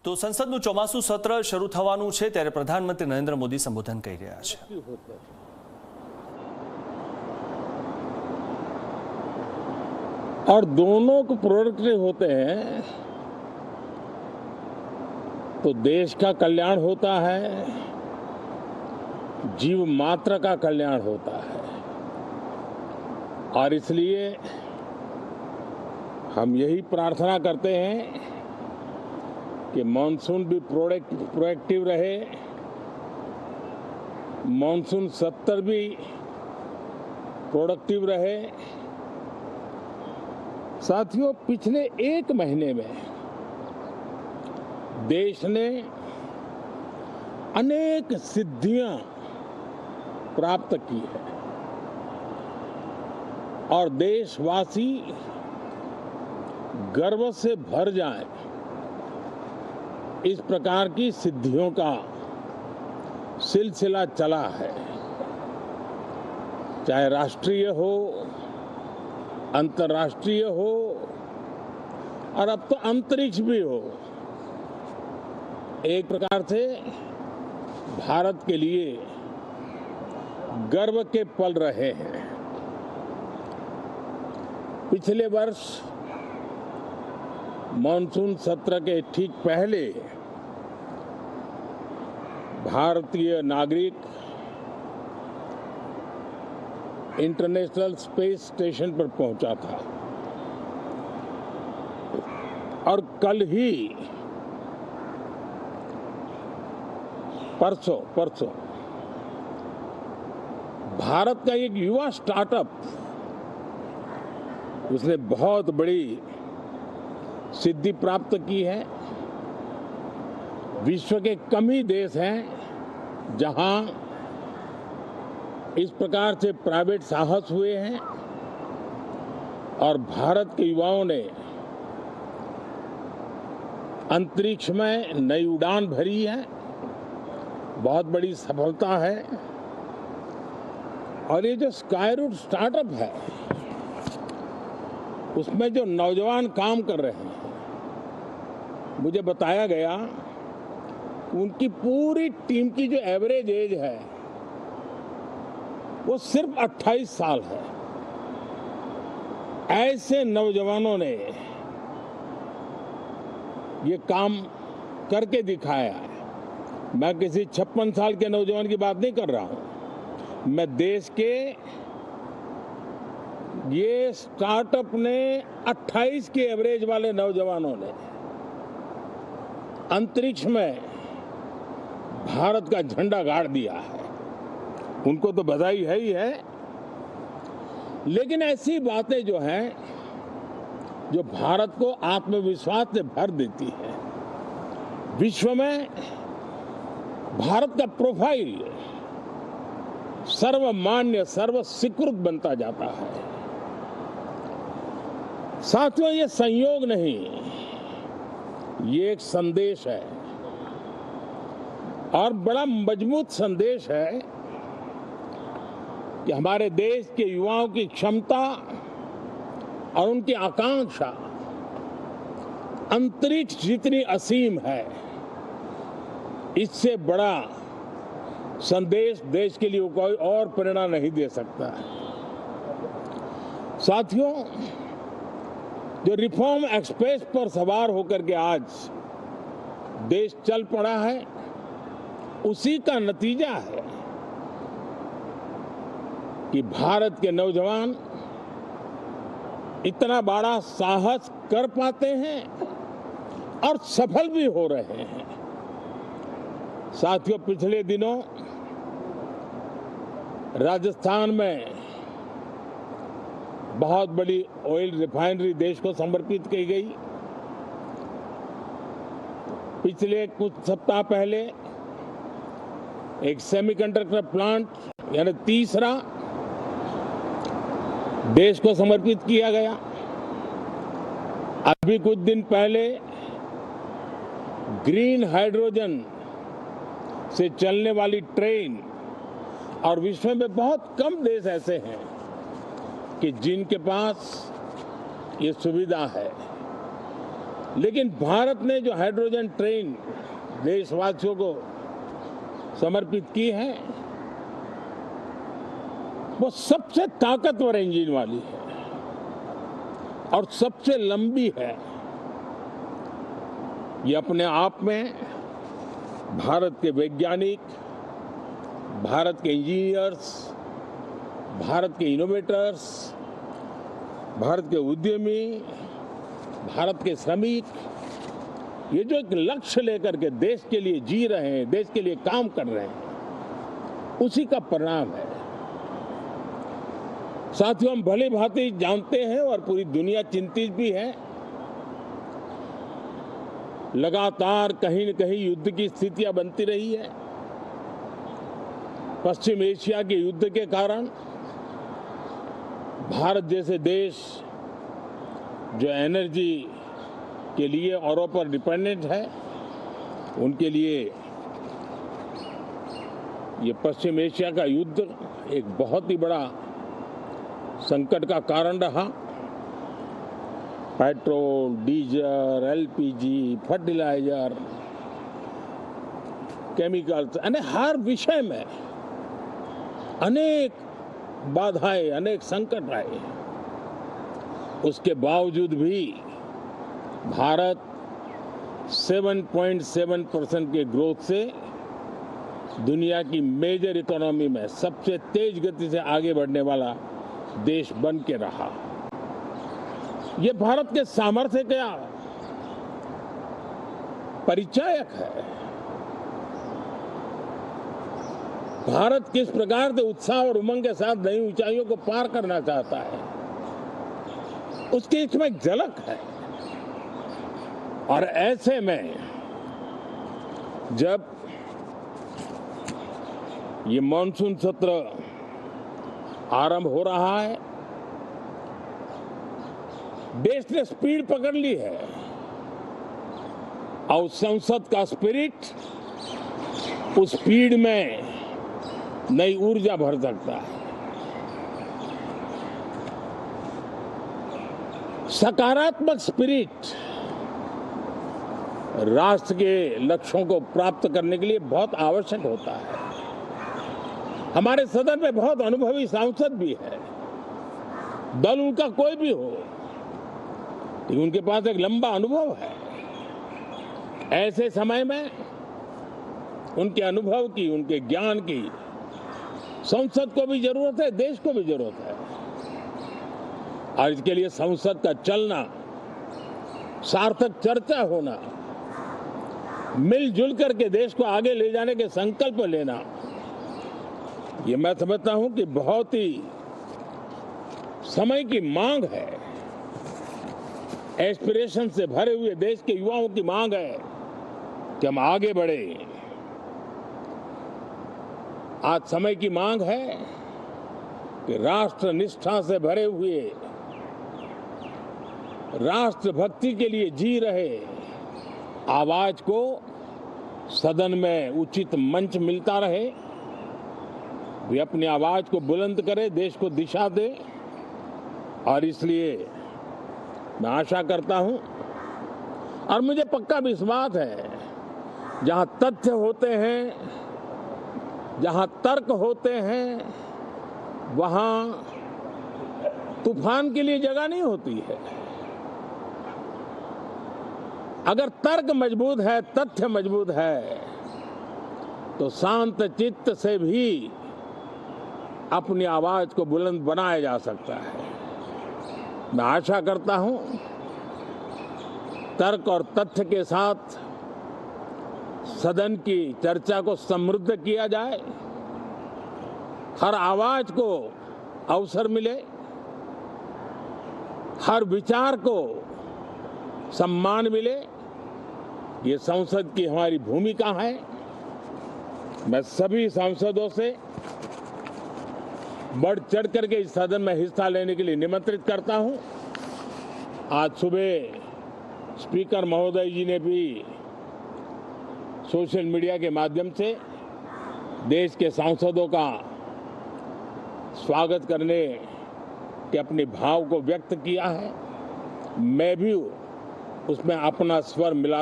તો સંસદનું ચોમાસું સત્ર શરૂ થવાનું છે ત્યારે પ્રધાનમંત્રી નરેન્દ્ર મોદી સંબોધન કરી રહ્યા છે। और दोनों को प्रोडक्टिव होते हैं तो देश का कल्याण होता है, जीव मात्र का कल्याण होता है। और इसलिए हम यही प्रार्थना करते हैं कि मॉनसून भी प्रोएक्टिव रहे, मॉनसून सत्र भी प्रोडक्टिव रहे। साथियों, पिछले एक महीने में देश ने अनेक सिद्धियां प्राप्त की है और देशवासी गर्व से भर जाएं, इस प्रकार की सिद्धियों का सिलसिला चला है। चाहे राष्ट्रीय हो, अंतर्राष्ट्रीय हो और अब तो अंतरिक्ष भी हो। एक प्रकार से भारत के लिए गर्व के पल रहे हैं। पिछले वर्ष मॉनसून सत्र के ठीक पहले भारतीय नागरिक इंटरनेशनल स्पेस स्टेशन पर पहुंचा था और कल ही परसों भारत का एक युवा स्टार्टअप, उसने बहुत बड़ी सिद्धि प्राप्त की है। विश्व के कम ही देश हैं जहां इस प्रकार से प्राइवेट साहस हुए हैं और भारत के युवाओं ने अंतरिक्ष में नई उड़ान भरी है। बहुत बड़ी सफलता है। और ये जो स्काईरूट स्टार्टअप है, उसमें जो नौजवान काम कर रहे हैं, मुझे बताया गया उनकी पूरी टीम की जो एवरेज एज है वो सिर्फ 28 साल है। ऐसे नौजवानों ने ये काम करके दिखाया है। मैं किसी 56 साल के नौजवान की बात नहीं कर रहा हूं। मैं देश के ये स्टार्टअप ने 28 के एवरेज वाले नौजवानों ने अंतरिक्ष में भारत का झंडा गाड़ दिया है। उनको तो बधाई है ही है, लेकिन ऐसी बातें जो हैं, जो भारत को आत्मविश्वास से भर देती है, विश्व में भारत का प्रोफाइल सर्वमान्य, सर्वस्वीकृत बनता जाता है। साथियों, ये संयोग नहीं, ये एक संदेश है और बड़ा मजबूत संदेश है कि हमारे देश के युवाओं की क्षमता और उनकी आकांक्षा अंतरिक्ष जितनी असीम है, इससे बड़ा संदेश देश के लिए कोई और प्रेरणा नहीं दे सकता है। साथियों, जो रिफॉर्म एक्सप्रेस पर सवार होकर के आज देश चल पड़ा है, उसी का नतीजा है कि भारत के नौजवान इतना बड़ा साहस कर पाते हैं और सफल भी हो रहे हैं। साथियों, पिछले दिनों राजस्थान में बहुत बड़ी ऑयल रिफाइनरी देश को समर्पित की गई। पिछले कुछ सप्ताह पहले एक सेमीकंडक्टर प्लांट, यानी तीसरा, देश को समर्पित किया गया। अभी कुछ दिन पहले ग्रीन हाइड्रोजन से चलने वाली ट्रेन, और विश्व में बहुत कम देश ऐसे हैं कि जिनके पास ये सुविधा है। लेकिन भारत ने जो हाइड्रोजन ट्रेन देशवासियों को समर्पित की है वो सबसे ताकतवर इंजन वाली है और सबसे लंबी है। ये अपने आप में भारत के वैज्ञानिक, भारत के इंजीनियर्स, भारत के इनोवेटर्स, भारत के उद्यमी, भारत के श्रमिक, ये जो एक लक्ष्य लेकर के देश के लिए जी रहे हैं, देश के लिए काम कर रहे हैं, उसी का परिणाम है। साथियों, हम भली भांति जानते हैं और पूरी दुनिया चिंतित भी है, लगातार कहीं न कहीं युद्ध की स्थितियां बनती रही है। पश्चिम एशिया के युद्ध के कारण भारत जैसे देश जो एनर्जी के लिए औरों पर डिपेंडेंट है, उनके लिए ये पश्चिम एशिया का युद्ध एक बहुत ही बड़ा संकट का कारण रहा। Petrol, diesel, LPG, fertiliser, chemicals, हर विषय में अनेक बाधाएं, अनेक संकट आए। उसके बावजूद भी भारत 7.7% के ग्रोथ से दुनिया की मेजर इकोनॉमी में सबसे तेज गति से आगे बढ़ने वाला देश बन के रहा। ये भारत के सामर्थ्य का परिचायक है। भारत किस प्रकार से उत्साह और उमंग के साथ नई ऊंचाइयों को पार करना चाहता है, उसकी इसमें एक झलक है। और ऐसे में जब ये मॉनसून सत्र आरंभ हो रहा है, देश ने स्पीड पकड़ ली है और संसद का स्पिरिट उस स्पीड में नई ऊर्जा भर सकता है। सकारात्मक स्पिरिट राष्ट्र के लक्ष्यों को प्राप्त करने के लिए बहुत आवश्यक होता है। हमारे सदन में बहुत अनुभवी सांसद भी है, दल उनका कोई भी हो, लेकिन उनके पास एक लंबा अनुभव है। ऐसे समय में उनके अनुभव की, उनके ज्ञान की संसद को भी जरूरत है, देश को भी जरूरत है। और इसके लिए संसद का चलना, सार्थक चर्चा होना, मिलजुल करके देश को आगे ले जाने के संकल्प लेना, ये मैं समझता हूं कि बहुत ही समय की मांग है। एस्पिरेशन से भरे हुए देश के युवाओं की मांग है कि हम आगे बढ़े। आज समय की मांग है कि राष्ट्र निष्ठा से भरे हुए, राष्ट्र भक्ति के लिए जी रहे आवाज को सदन में उचित मंच मिलता रहे, वे अपनी आवाज को बुलंद करे, देश को दिशा दे। और इसलिए मैं आशा करता हूं और मुझे पक्का विश्वास है, जहां तथ्य होते हैं, जहां तर्क होते हैं, वहां तूफान के लिए जगह नहीं होती है। अगर तर्क मजबूत है, तथ्य मजबूत है, तो शांत चित्त से भी अपनी आवाज को बुलंद बनाया जा सकता है। मैं आशा करता हूं तर्क और तथ्य के साथ सदन की चर्चा को समृद्ध किया जाए, हर आवाज को अवसर मिले, हर विचार को सम्मान मिले। ये संसद की हमारी भूमिका है। मैं सभी सांसदों से बढ़ चढ़ करके इस सदन में हिस्सा लेने के लिए निमंत्रित करता हूं। आज सुबह स्पीकर महोदय जी ने भी सोशल मीडिया के माध्यम से देश के सांसदों का स्वागत करने के अपने भाव को व्यक्त किया है। मैं भी उसमें अपना स्वर मिला